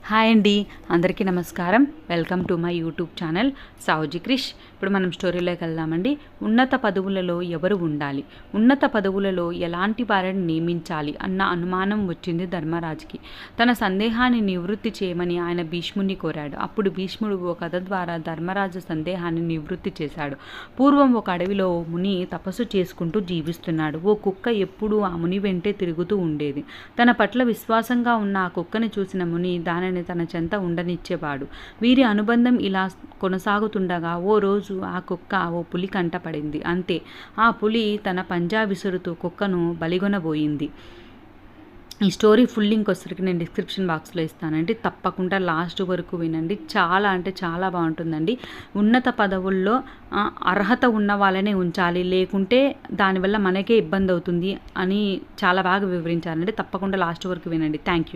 Hi అండి, అందరికీ నమస్కారం. Welcome to my YouTube channel Savuji Krish. ఇప్పుడు మనం స్టోరీలోకి వెళ్దామండి. ఉన్నత పదవులలో ఎవరు ఉండాలి, ఉన్నత పదవులలో ఎలాంటి వారిని నియమించాలి అన్న అనుమానం వచ్చింది ధర్మరాజుకి. తన సందేహాన్ని నివృత్తి చేయమని ఆయన భీష్ముని కోరాడు. అప్పుడు భీష్ముడు ఓ కథ ద్వారా ధర్మరాజు సందేహాన్ని నివృత్తి చేశాడు. పూర్వం ఒక అడవిలో ముని తపస్సు చేసుకుంటూ జీవిస్తున్నాడు. ఓ కుక్క ఎప్పుడూ ఆ ముని వెంటే తిరుగుతూ ఉండేది. తన పట్ల విశ్వాసంగా ఉన్న ఆ కుక్కని చూసిన ముని దానిని తన చెంత ఉండనిచ్చేవాడు. వీరి అనుబంధం ఇలా కొనసాగుతుండగా ఓ రోజు ఆ కుక్క ఓ పులి కంటపడింది. అంతే, ఆ పులి తన పంజా విసురుతూ కుక్కను బలిగొనబోయింది. ఈ స్టోరీ ఫుల్ లింక్ వచ్చరికి నేను డిస్క్రిప్షన్ బాక్స్లో ఇస్తానండి, తప్పకుండా లాస్ట్ వరకు వినండి. చాలా అంటే చాలా బాగుంటుందండి. ఉన్నత పదవుల్లో అర్హత ఉన్న వాళ్ళనే ఉంచాలి, లేకుంటే దానివల్ల మనకే ఇబ్బంది అవుతుంది అని చాలా బాగా వివరించారండి. తప్పకుండా లాస్ట్ వరకు వినండి. Thank you.